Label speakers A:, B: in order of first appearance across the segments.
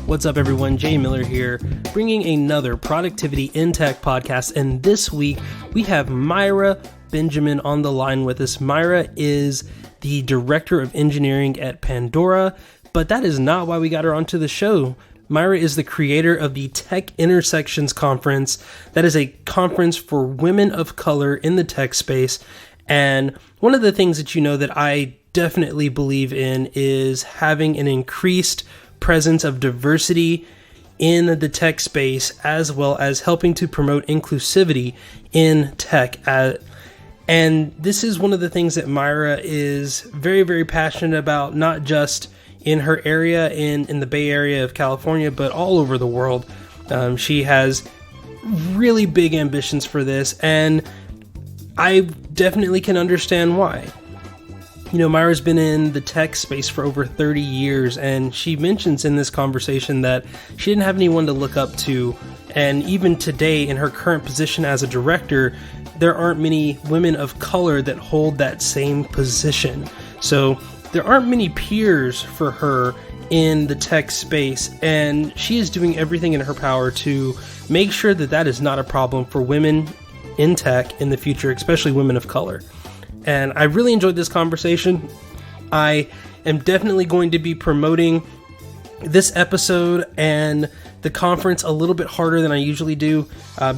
A: What's up, everyone? Jay Miller here, bringing another Productivity in Tech podcast. And this week, we have Maira Benjamin on the line with us. Maira is the Director of Engineering at Pandora, but that is not why we got her onto the show. Maira is the creator of the Tech Intersections Conference. That is a conference for women of color in the tech space. And one of the things that you know that I definitely believe in is having an increased presence of diversity in the tech space, as well as helping to promote inclusivity in tech. And this is one of the things that Maira is very, very passionate about, not just in her area, in the Bay Area of California, but all over the world. She has really big ambitions for this, and I definitely can understand why. You know, Maira's been in the tech space for over 30 years, and she mentions in this conversation that she didn't have anyone to look up to. And even today, in her current position as a director, there aren't many women of color that hold that same position. So there aren't many peers for her in the tech space, and she is doing everything in her power to make sure that that is not a problem for women in tech in the future, especially women of color. And I really enjoyed this conversation. I am definitely going to be promoting this episode and the conference a little bit harder than I usually do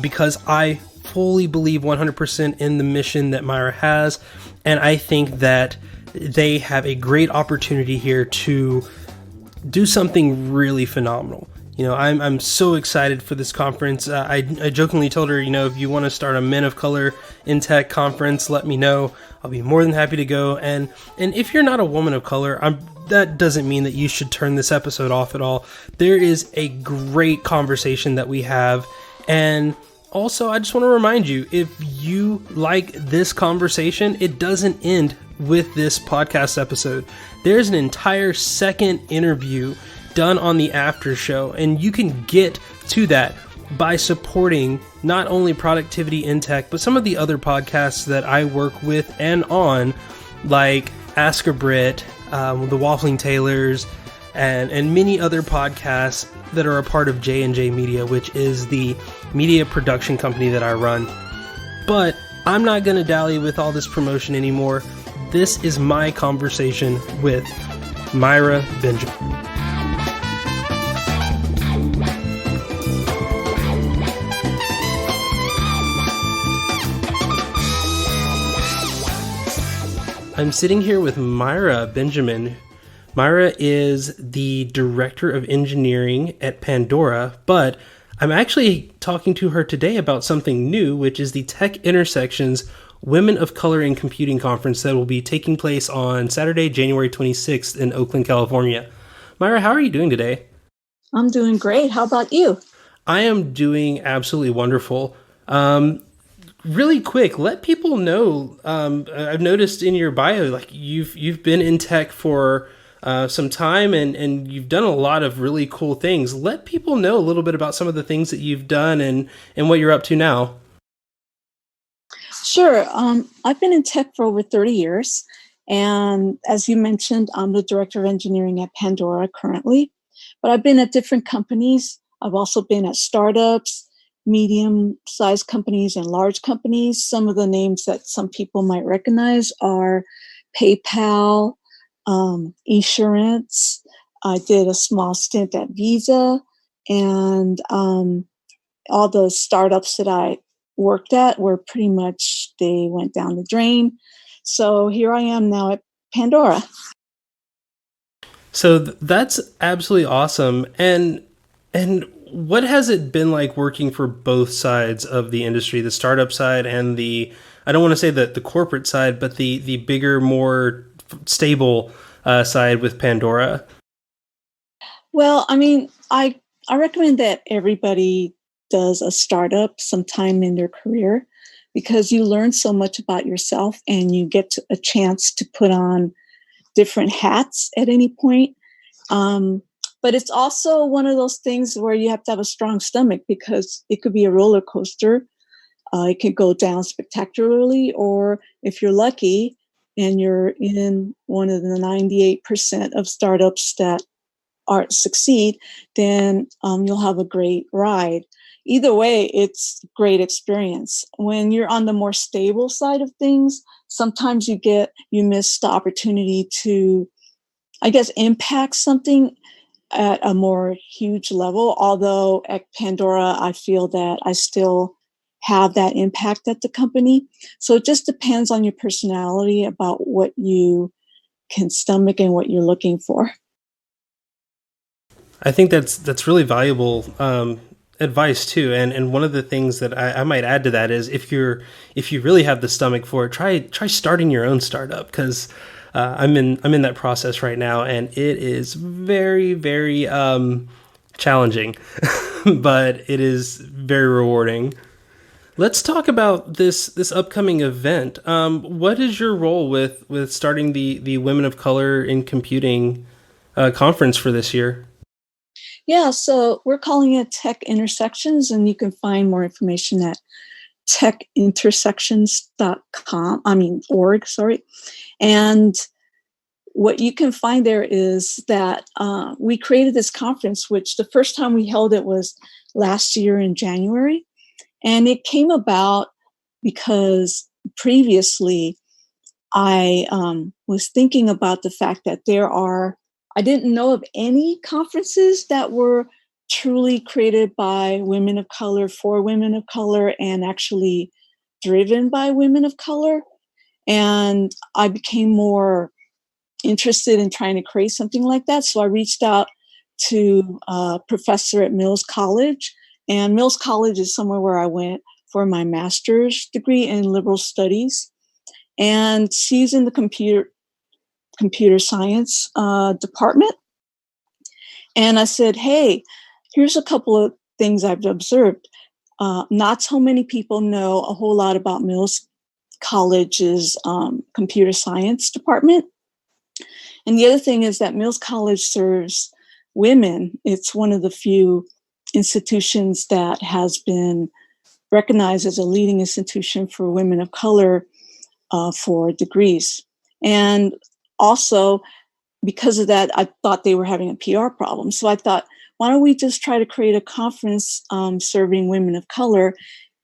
A: because I fully believe 100% in the mission that Maira has. And I think that they have a great opportunity here to do something really phenomenal. You know, I'm so excited for this conference. I jokingly told her, you know, if you want to start a Men of Color in Tech conference, let me know. I'll be more than happy to go. And if you're not a woman of color, that doesn't mean that you should turn this episode off at all. There is a great conversation that we have. And also, I just want to remind you, if you like this conversation, it doesn't end with this podcast episode. There's an entire second interview done on the after show, and you can get to that by supporting not only Productivity in Tech, but some of the other podcasts that I work with and on, like Ask a Brit, the Waffling Tailors, and many other podcasts that are a part of J&J Media, which is the media production company that I run. But I'm not going to dally with all this promotion anymore. This is my conversation with Maira Benjamin. I'm sitting here with Maira Benjamin. Maira is the Director of Engineering at Pandora, but I'm actually talking to her today about something new, which is the Tech Intersections Women of Color in Computing Conference that will be taking place on Saturday, January 26th in Oakland, California. Maira, how are you doing today?
B: I'm doing great. How about you?
A: I am doing absolutely wonderful. Really quick, let people know. I've noticed in your bio, like you've been in tech for some time, and you've done a lot of really cool things. Let people know a little bit about some of the things that you've done and what you're up to now.
B: Sure. I've been in tech for over 30 years. And as you mentioned, I'm the Director of Engineering at Pandora currently. But I've been at different companies. I've also been at startups, medium-sized companies, and large companies. Some of the names that some people might recognize are PayPal, Insurance. I did a small stint at Visa, and all the startups that I worked at were pretty much, they went down the drain. So here I am now at Pandora.
A: So that's absolutely awesome. And what has it been like working for both sides of the industry, the startup side and the, I don't want to say the corporate side, but the bigger, more stable side with Pandora?
B: Well, I mean, I recommend that everybody does a startup sometime in their career, because you learn so much about yourself and you get a chance to put on different hats at any point. But it's also one of those things where you have to have a strong stomach because it could be a roller coaster. It could go down spectacularly, or if you're lucky and you're in one of the 98% of startups that succeed, then you'll have a great ride. Either way, it's great experience. When you're on the more stable side of things, sometimes you miss the opportunity to, I guess, impact something at a more huge level. Although at Pandora, I feel that I still have that impact at the company. So it just depends on your personality about what you can stomach and what you're looking for.
A: I think that's really valuable advice too. And one of the things that I might add to that is if you really have the stomach for it, try starting your own startup, because I'm in that process right now, and it is very, very challenging, but it is very rewarding. Let's talk about this upcoming event. What is your role with starting the Women of Color in Computing conference for this year?
B: Yeah, so we're calling it Tech Intersections, and you can find more information at techintersections.com. Org, sorry. And what you can find there is that we created this conference, which the first time we held it was last year in January. And it came about because previously I was thinking about the fact that I didn't know of any conferences that were truly created by women of color for women of color and actually driven by women of color. And I became more interested in trying to create something like that. So I reached out to a professor at Mills College. And Mills College is somewhere where I went for my master's degree in liberal studies. And she's in the computer science department. And I said, hey, here's a couple of things I've observed. Not so many people know a whole lot about Mills College's computer science department. And the other thing is that Mills College serves women. It's one of the few institutions that has been recognized as a leading institution for women of color for degrees. And also, because of that, I thought they were having a PR problem. So I thought, why don't we just try to create a conference serving women of color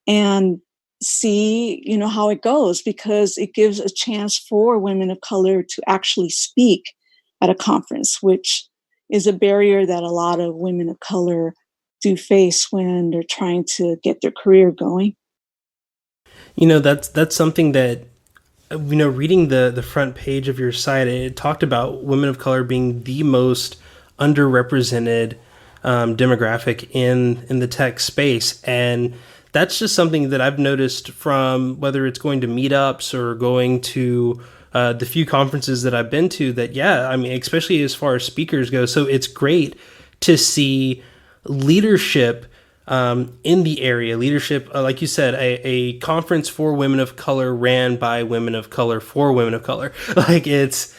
B: and see, how it goes, because it gives a chance for women of color to actually speak at a conference, which is a barrier that a lot of women of color do face when they're trying to get their career going.
A: That's something that, reading the front page of your site, it talked about women of color being the most underrepresented demographic in the tech space. And that's just something that I've noticed from whether it's going to meetups or going to the few conferences that I've been to, that, especially as far as speakers go. So it's great to see leadership in the area. Leadership, like you said, a conference for women of color ran by women of color for women of color. Like it's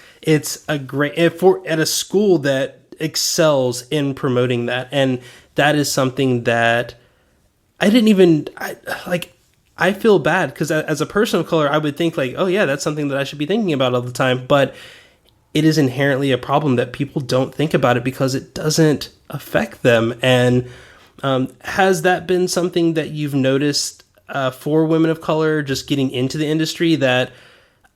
A: a great at a school that excels in promoting that, and that is something that I feel bad, because as a person of color, I would think like, oh yeah, that's something that I should be thinking about all the time, but it is inherently a problem that people don't think about it because it doesn't affect them. And has that been something that you've noticed for women of color just getting into the industry, that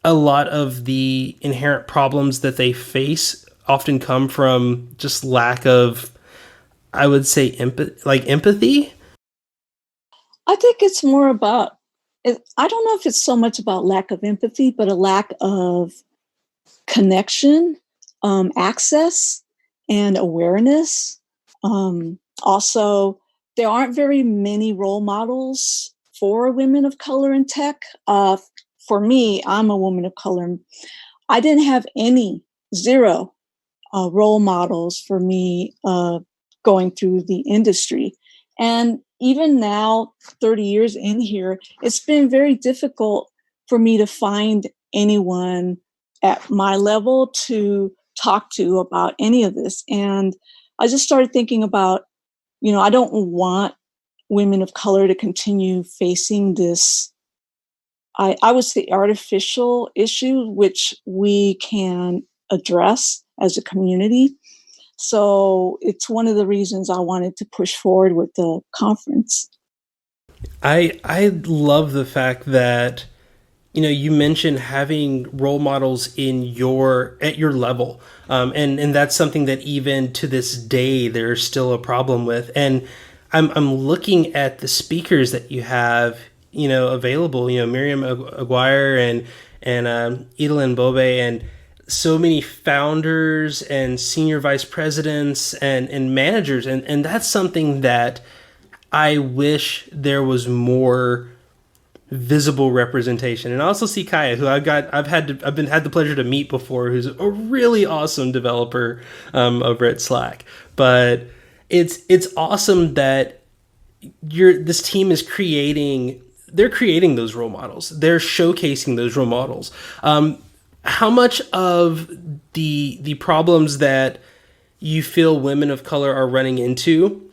A: a lot of the inherent problems that they face often come from just lack of, I would say, empathy?
B: I think it's more about, I don't know if it's so much about lack of empathy, but a lack of connection, access, and awareness. Also, there aren't very many role models for women of color in tech. For me, I'm a woman of color. I didn't have zero role models for me going through the industry. And even now, 30 years in here, it's been very difficult for me to find anyone at my level to talk to about any of this. And I just started thinking about, I don't want women of color to continue facing this, I would say, artificial issue, which we can address as a community. So it's one of the reasons I wanted to push forward with the conference.
A: I love the fact that you mentioned having role models at your level, and that's something that even to this day there's still a problem with. And I'm looking at the speakers that you have available. Miriam Aguirre and Edelyn Bobe, and so many founders and senior vice presidents and managers, and that's something that I wish there was more visible representation. And I also see Kaya, who I've had the pleasure to meet before, who's a really awesome developer over at Slack. But it's awesome that this team is creating those role models. They're showcasing those role models. How much of the problems that you feel women of color are running into,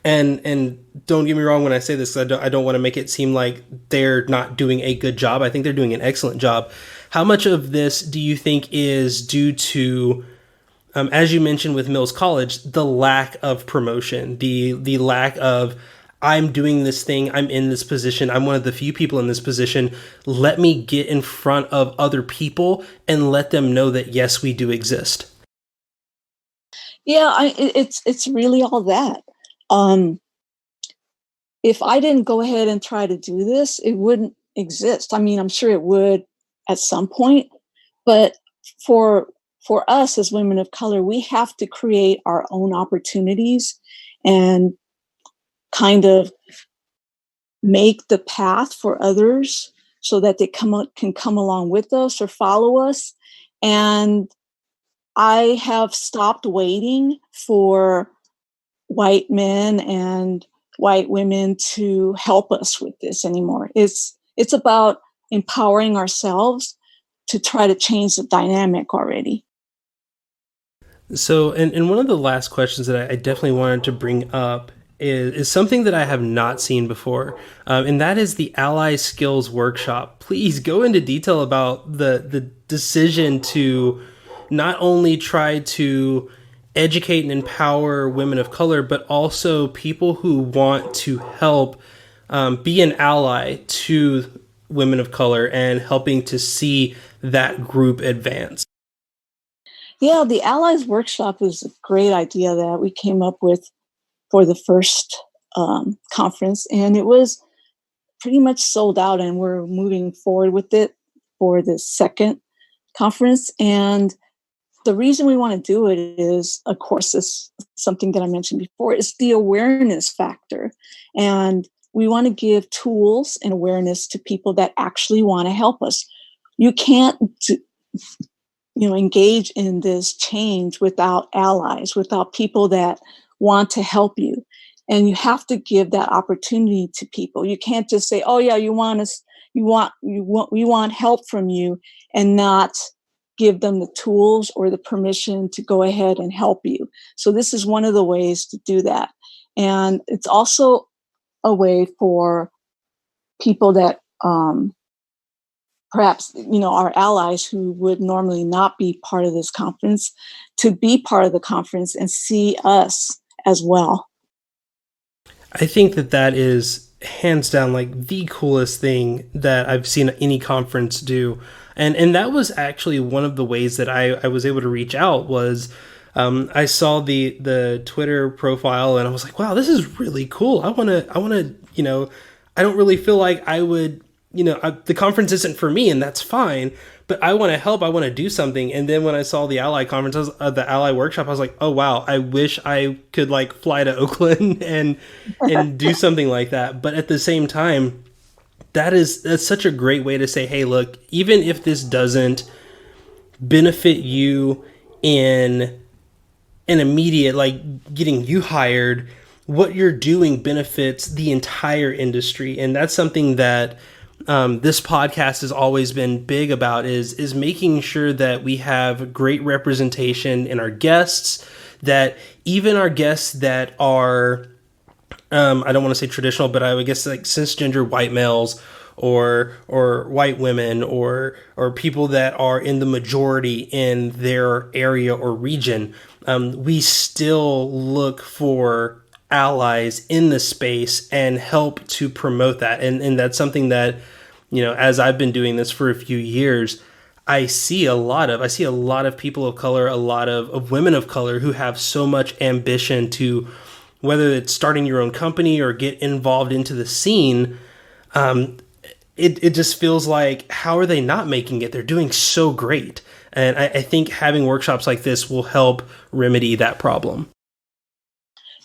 A: and don't get me wrong when I say this, I don't want to make it seem like they're not doing a good job. I think they're doing an excellent job. How much of this do you think is due to, as you mentioned with Mills College, the lack of promotion, the lack of, I'm doing this thing, I'm in this position, I'm one of the few people in this position, let me get in front of other people and let them know that, yes, we do exist?
B: Yeah, it's really all that. If I didn't go ahead and try to do this, it wouldn't exist. I mean, I'm sure it would at some point, but for us as women of color, we have to create our own opportunities and kind of make the path for others so that they can come along with us or follow us. And I have stopped waiting for white men and white women to help us with this anymore. It's about empowering ourselves to try to change the dynamic already.
A: So, and one of the last questions that I definitely wanted to bring up is something that I have not seen before, and that is the Ally Skills Workshop. Please go into detail about the decision to not only try to educate and empower women of color, but also people who want to help be an ally to women of color and helping to see that group advance.
B: Yeah, the Allies Workshop was a great idea that we came up with for the first conference, and it was pretty much sold out, and we're moving forward with it for the second conference. And the reason we want to do it is, of course, is something that I mentioned before, is the awareness factor. And we want to give tools and awareness to people that actually want to help us. You can't engage in this change without allies, without people that want to help you. And you have to give that opportunity to people. You can't just say, "Oh yeah, we want help from you," and not give them the tools or the permission to go ahead and help you. So this is one of the ways to do that. And it's also a way for people that perhaps, our allies who would normally not be part of this conference to be part of the conference and see us as well.
A: I think that is hands down like the coolest thing that I've seen any conference do. And that was actually one of the ways that I was able to reach out was I saw the Twitter profile and I was like, wow, this is really cool. I want to, I don't really feel like I would, the conference isn't for me and that's fine, but I want to help. I want to do something. And then when I saw the Ally conference, the Ally workshop, I was like, oh, wow, I wish I could like fly to Oakland and do something like that. But at the same time, that's such a great way to say, hey, look, even if this doesn't benefit you in an immediate, like getting you hired, what you're doing benefits the entire industry. And that's something that this podcast has always been big about is making sure that we have great representation in our guests, that even our guests that are, I don't want to say traditional, but I would guess like cisgender white males or white women or people that are in the majority in their area or region, we still look for allies in the space and help to promote that. And that's something that, as I've been doing this for a few years, I see a lot of people of color, a lot of women of color who have so much ambition to, whether it's starting your own company or get involved into the scene. It just feels like, how are they not making it? They're doing so great. And I think having workshops like this will help remedy that problem.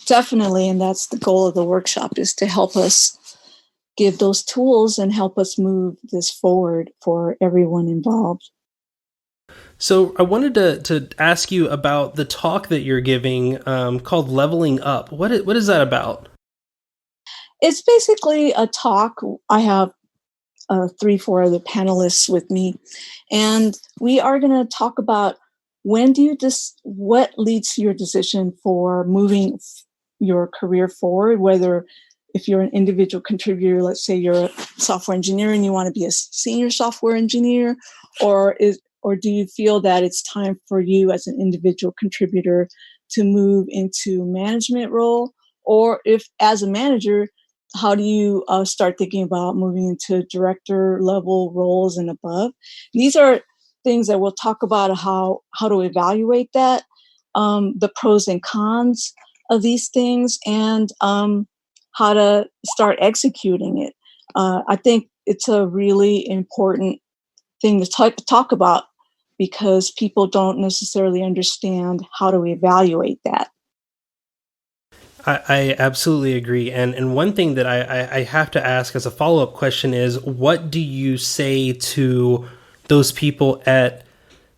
B: Definitely. And that's the goal of the workshop, is to help us give those tools and help us move this forward for everyone involved.
A: So I wanted to ask you about the talk that you're giving, called Leveling Up. What is that about?
B: It's basically a talk. I have 3-4 other panelists with me, and we are going to talk about what leads to your decision for moving your career forward, whether if you're an individual contributor, let's say you're a software engineer and you want to be a senior software engineer, or do you feel that it's time for you as an individual contributor to move into management role? Or if as a manager, how do you start thinking about moving into director level roles and above? These are things that we'll talk about, how to evaluate that, the pros and cons of these things, and how to start executing it. I think it's a really important thing to talk about, because people don't necessarily understand how to evaluate that.
A: I absolutely agree. And one thing that I have to ask as a follow-up question is, what do you say to those people at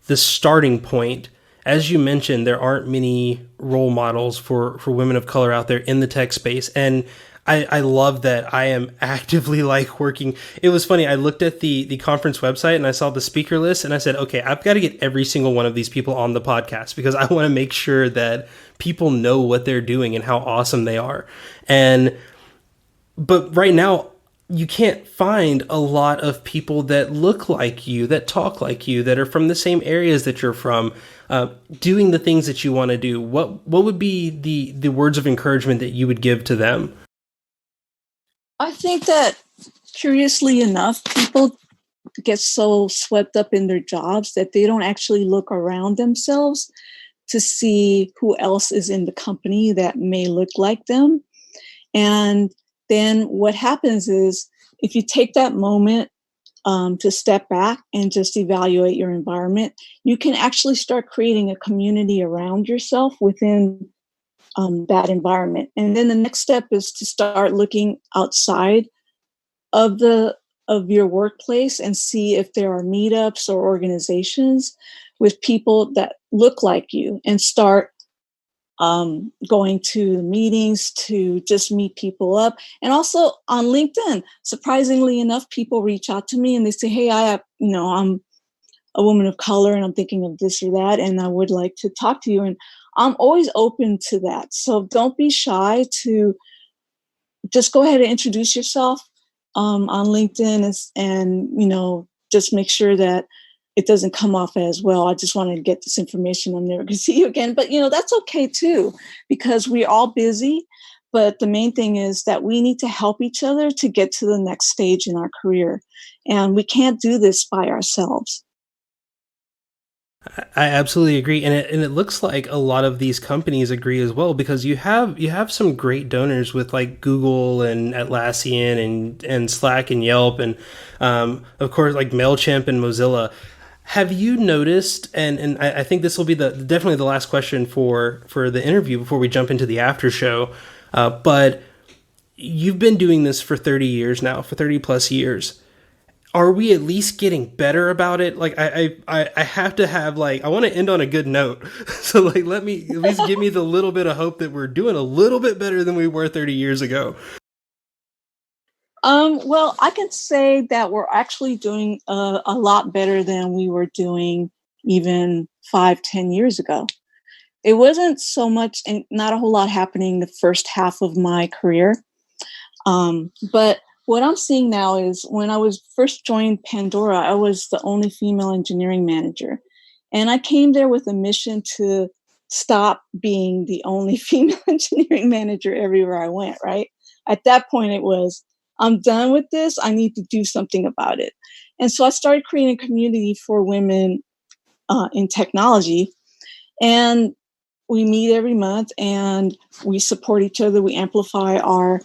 A: the starting point? As you mentioned, there aren't many role models for women of color out there in the tech space. And I love that I am actively working. It was funny. I looked at the conference website and I saw the speaker list and I said, okay, I've got to get every single one of these people on the podcast, because I want to make sure that people know what they're doing and how awesome they are. But right now, you can't find a lot of people that look like you, that talk like you, that are from the same areas that you're from, doing the things that you want to do. What would be the words of encouragement that you would give to them?
B: I think that, curiously enough, people get so swept up in their jobs that they don't actually look around themselves to see who else is in the company that may look like them. And then what happens is, if you take that moment to step back and just evaluate your environment, you can actually start creating a community around yourself within that environment. And then the next step is to start looking outside of your workplace and see if there are meetups or organizations with people that look like you, and start going to the meetings to just meet people up. And also on LinkedIn, surprisingly enough, people reach out to me and they say, hey, I'm a woman of color and I'm thinking of this or that, and I would like to talk to you. And I'm always open to that. So don't be shy to just go ahead and introduce yourself on LinkedIn, and just make sure that it doesn't come off as, well, I just want to get this information, I'm never going to see you again. But, that's okay too, because we're all busy. But the main thing is that we need to help each other to get to the next stage in our career. And we can't do this by ourselves.
A: I absolutely agree, and it looks like a lot of these companies agree as well, because you have some great donors with Google and Atlassian and Slack and Yelp, and of course MailChimp and Mozilla. Have you noticed? And I think this will be definitely the last question for the interview before we jump into the after show. But you've been doing this for 30 years now, for 30 plus years. Are we at least getting better about it? I have to have I want to end on a good note. So let me at least give me the little bit of hope that we're doing a little bit better than we were 30 years ago.
B: Well, I can say that we're actually doing a lot better than we were doing even 5, 10 years ago. It wasn't so much and not a whole lot happening the first half of my career. But what I'm seeing now is when I was first joined Pandora, I was the only female engineering manager. And I came there with a mission to stop being the only female engineering manager everywhere I went, right? At that point, it was, I'm done with this. I need to do something about it. And so I started creating a community for women in technology. And we meet every month and we support each other. We amplify our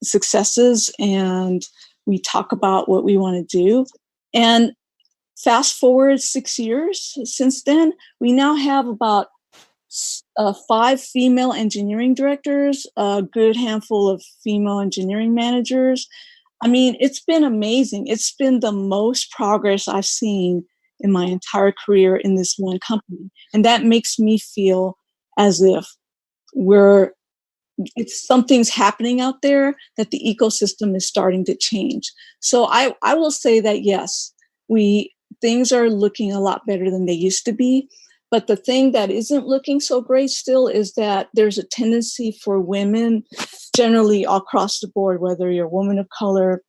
B: successes and we talk about what we want to do. And fast forward 6 years since then, we now have about 5 female engineering directors, a good handful of female engineering managers. I mean, it's been amazing. It's been the most progress I've seen in my entire career in this one company. And that makes me feel as if we're it's something's happening out there, that the ecosystem is starting to change. So I will say that yes, things are looking a lot better than they used to be. But the thing that isn't looking so great still is that there's a tendency for women generally across the board, whether you're a woman of color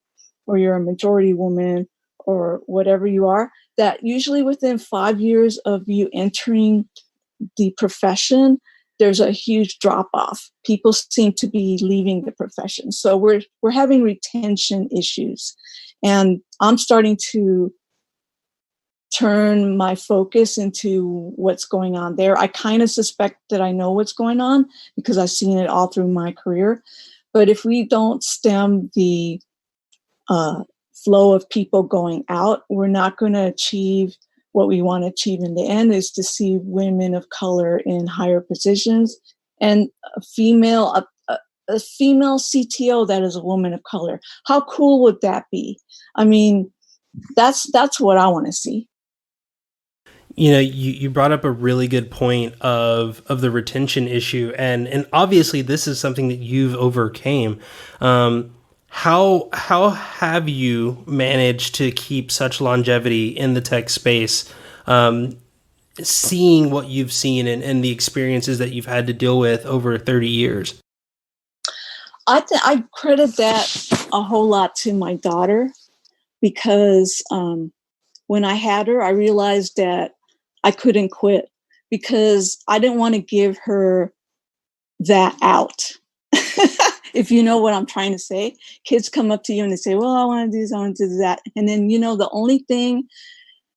B: or you're a majority woman or whatever you are, that usually within 5 years of you entering the profession, there's a huge drop off. People seem to be leaving the profession. So we're having retention issues. And I'm starting to turn my focus into what's going on there. I kind of suspect that I know what's going on because I've seen it all through my career. But if we don't stem the flow of people going out, we're not going to achieve what we want to achieve in the end, is to see women of color in higher positions and a female CTO that is a woman of color. How cool would that be? I mean, that's what I want to see.
A: You know, you brought up a really good point of the retention issue, and obviously this is something that you've overcame. How have you managed to keep such longevity in the tech space, seeing what you've seen and the experiences that you've had to deal with over 30 years?
B: I credit that a whole lot to my daughter because when I had her, I realized that I couldn't quit because I didn't want to give her that out. If you know what I'm trying to say, kids come up to you and they say, well, I want to do this, I want to do that. And then, the only thing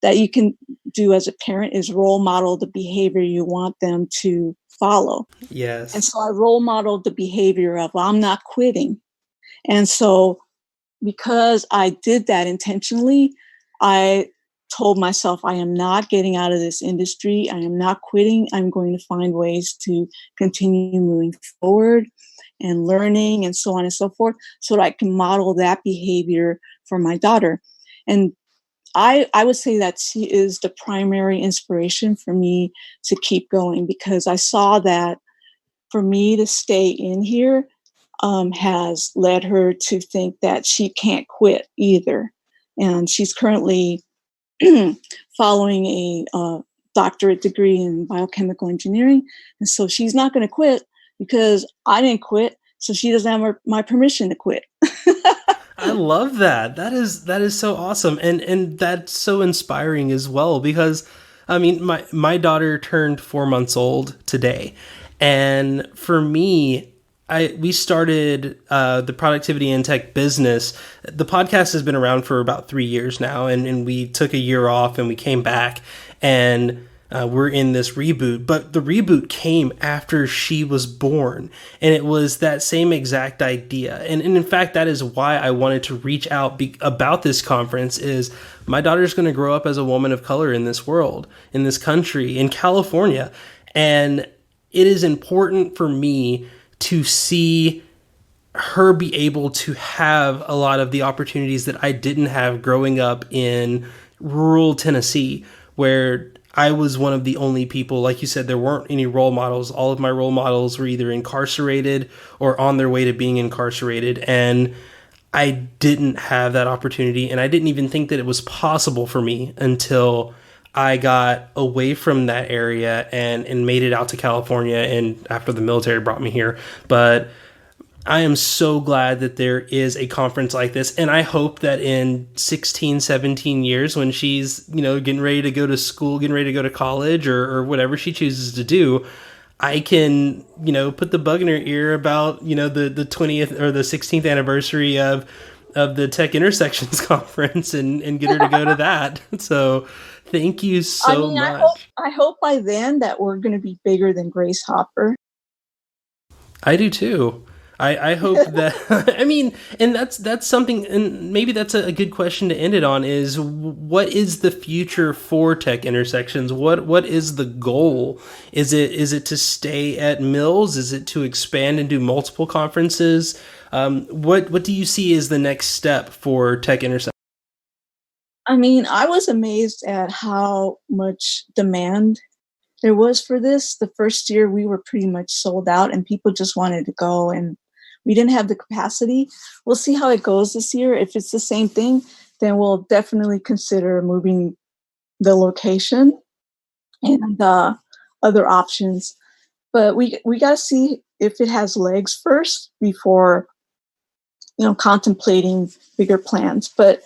B: that you can do as a parent is role model the behavior you want them to follow.
A: Yes.
B: And so I role modeled the behavior of, I'm not quitting. And so because I did that intentionally, I told myself, I am not getting out of this industry. I am not quitting. I'm going to find ways to continue moving forward and learning and so on and so forth, so that I can model that behavior for my daughter. And I would say that she is the primary inspiration for me to keep going, because I saw that for me to stay in here has led her to think that she can't quit either. And she's currently following a doctorate degree in biochemical engineering. And so she's not going to quit because I didn't quit. So she doesn't have my permission to quit.
A: I love that. That is so awesome. And that's so inspiring as well, because I mean, my daughter turned 4 months old today. And for me, we started the Productivity in Tech business. The podcast has been around for about 3 years now, and we took a year off and we came back, and we're in this reboot. But the reboot came after she was born, and it was that same exact idea. And in fact, that is why I wanted to reach out about this conference. Is my daughter's going to grow up as a woman of color in this world, in this country, in California, and it is important for me to see her be able to have a lot of the opportunities that I didn't have growing up in rural Tennessee, where I was one of the only people. Like you said, there weren't any role models. All of my role models were either incarcerated or on their way to being incarcerated. And I didn't have that opportunity, and I didn't even think that it was possible for me until I got away from that area and made it out to California, and after the military brought me here. But I am so glad that there is a conference like this. And I hope that in 16, 17 years, when she's, getting ready to go to school, getting ready to go to college or whatever she chooses to do, I can, put the bug in her ear about, the 20th or the 16th anniversary of the Tech Intersections conference and get her to go to that. So thank you so much.
B: I hope by then that we're going to be bigger than Grace Hopper.
A: I do too. I hope that I mean, and that's something, and maybe that's a good question to end it on, is what is the future for Tech Intersections? What is the goal? Is it to stay at Mills? Is it to expand and do multiple conferences? What do you see as the next step for Tech Intersections?
B: I mean, I was amazed at how much demand there was for this. The first year we were pretty much sold out and people just wanted to go, and we didn't have the capacity. We'll see how it goes this year. If it's the same thing, then we'll definitely consider moving the location and other options. But we got to see if it has legs first before, contemplating bigger plans. But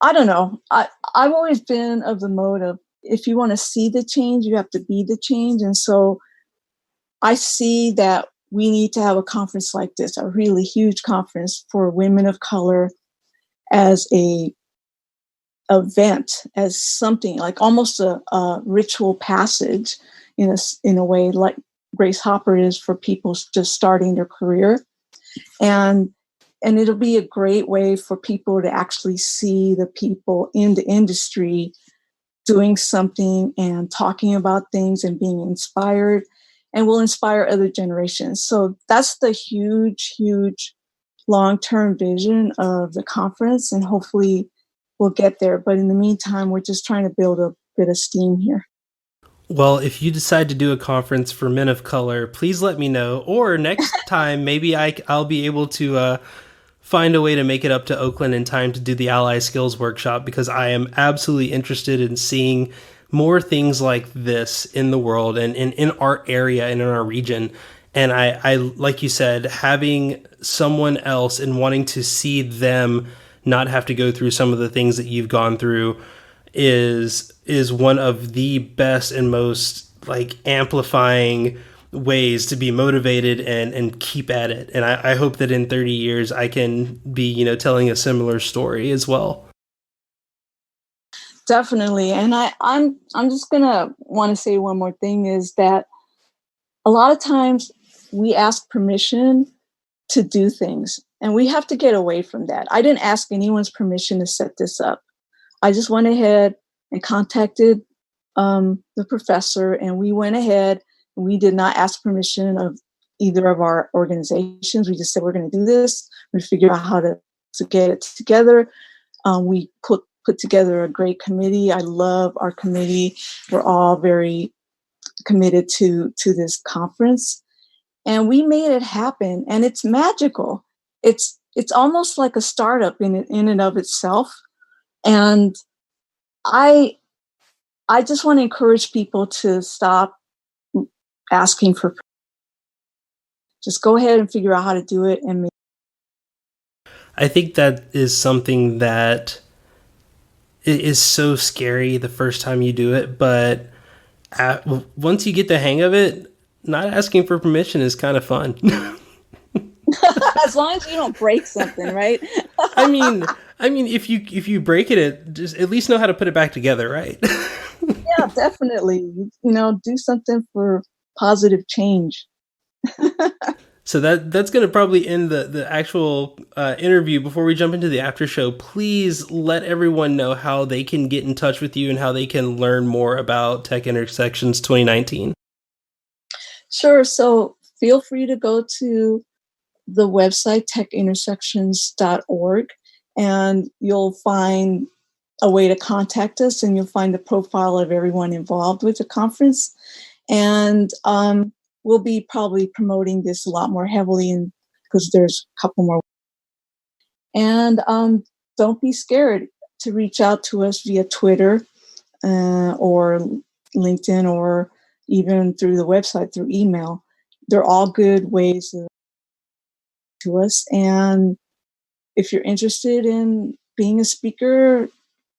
B: I don't know. I've always been of the mode of, if you want to see the change, you have to be the change. And so I see that we need to have a conference like this, a really huge conference for women of color, as a event, as something like almost a ritual passage in a way, like Grace Hopper is for people just starting their career. And it'll be a great way for people to actually see the people in the industry doing something and talking about things and being inspired, and will inspire other generations. So that's the huge, huge long-term vision of the conference, and hopefully we'll get there. But in the meantime, we're just trying to build a bit of steam here.
A: Well, if you decide to do a conference for men of color, please let me know. Or next time, maybe I'll be able to find a way to make it up to Oakland in time to do the Ally Skills Workshop, because I am absolutely interested in seeing more things like this in the world and in our area and in our region. And I like you said, having someone else and wanting to see them not have to go through some of the things that you've gone through is one of the best and most amplifying ways to be motivated and keep at it. And I hope that in 30 years I can be, telling a similar story as well.
B: Definitely. And I'm just gonna want to say one more thing, is that a lot of times we ask permission to do things, and we have to get away from that. I didn't ask anyone's permission to set this up. I just went ahead and contacted the professor, and we went ahead. We did not ask permission of either of our organizations. We just said, we're going to do this. We figured out how to get it together. We put together a great committee. I love our committee. We're all very committed to this conference, and we made it happen. And it's magical. It's almost like a startup in and of itself. And I just want to encourage people to stop asking for, just go ahead and figure out how to do it. And
A: I think that is something that is so scary the first time you do it, but once you get the hang of it, not asking for permission is kind of fun.
B: As long as you don't break something, right?
A: I mean, if you break it, just at least know how to put it back together, right?
B: Yeah, definitely. Do something for positive change.
A: So that's going to probably end the actual interview. Before we jump into the after show, please let everyone know how they can get in touch with you and how they can learn more about Tech Intersections 2019.
B: Sure. So feel free to go to the website, techintersections.org, and you'll find a way to contact us, and you'll find the profile of everyone involved with the conference. And we'll be probably promoting this a lot more heavily, because there's a couple more. And don't be scared to reach out to us via Twitter or LinkedIn, or even through the website, through email. They're all good ways to us. And if you're interested in being a speaker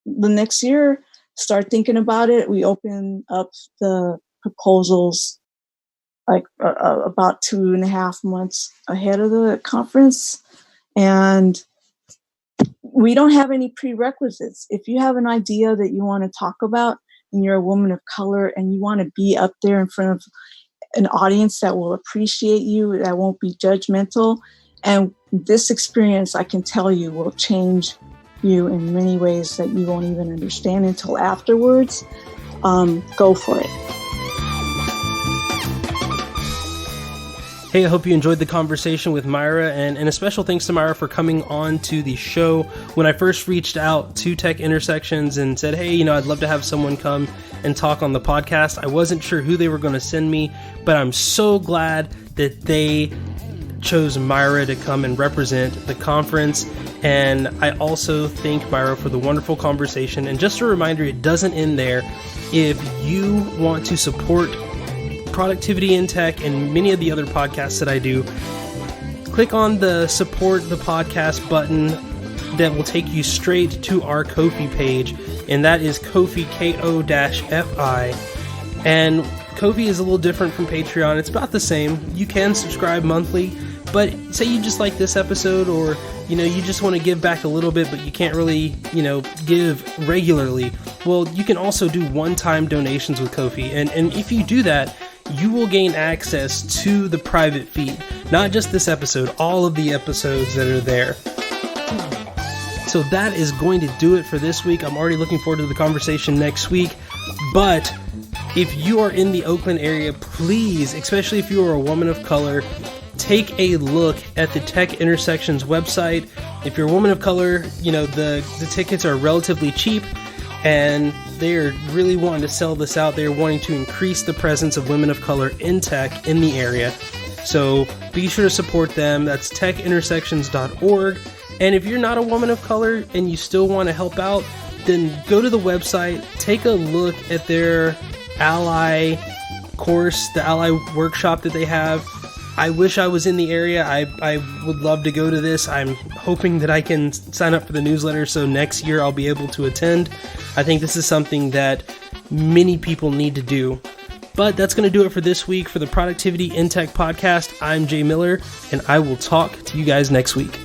B: the next year, start thinking about it. We open up the proposals like about 2.5 months ahead of the conference. And we don't have any prerequisites. If you have an idea that you want to talk about and you're a woman of color and you want to be up there in front of an audience that will appreciate you, that won't be judgmental, and this experience, I can tell you, will change you in many ways that you won't even understand until afterwards, go for it.
A: Hey, I hope you enjoyed the conversation with Maira, and a special thanks to Maira for coming on to the show. When I first reached out to Tech Intersections and said, hey, I'd love to have someone come and talk on the podcast, I wasn't sure who they were going to send me, but I'm so glad that they chose Maira to come and represent the conference. And I also thank Maira for the wonderful conversation. And just a reminder, it doesn't end there. If you want to support Productivity in Tech and many of the other podcasts that I do, click on the support the podcast button that will take you straight to our Ko-fi page, and that is Ko-fi, Ko-fi. And Ko-fi is a little different from Patreon. It's about the same. You can subscribe monthly, but say you just like this episode, or you just want to give back a little bit, but you can't really, give regularly. Well, you can also do one-time donations with Ko-fi, and if you do that, you will gain access to the private feed. Not just this episode, all of the episodes that are there. So that is going to do it for this week. I'm already looking forward to the conversation next week. But if you are in the Oakland area, please, especially if you are a woman of color, take a look at the Tech Intersections website. If you're a woman of color, the tickets are relatively cheap, and they're really wanting to sell this out. They're wanting to increase the presence of women of color in tech in the area. So be sure to support them. That's techintersections.org. And if you're not a woman of color and you still want to help out, then go to the website, take a look at their Ally course, the Ally workshop that they have. I wish I was in the area. I would love to go to this. I'm hoping that I can sign up for the newsletter so next year I'll be able to attend. I think this is something that many people need to do. But that's going to do it for this week for the Productivity in Tech podcast. I'm Jay Miller, and I will talk to you guys next week.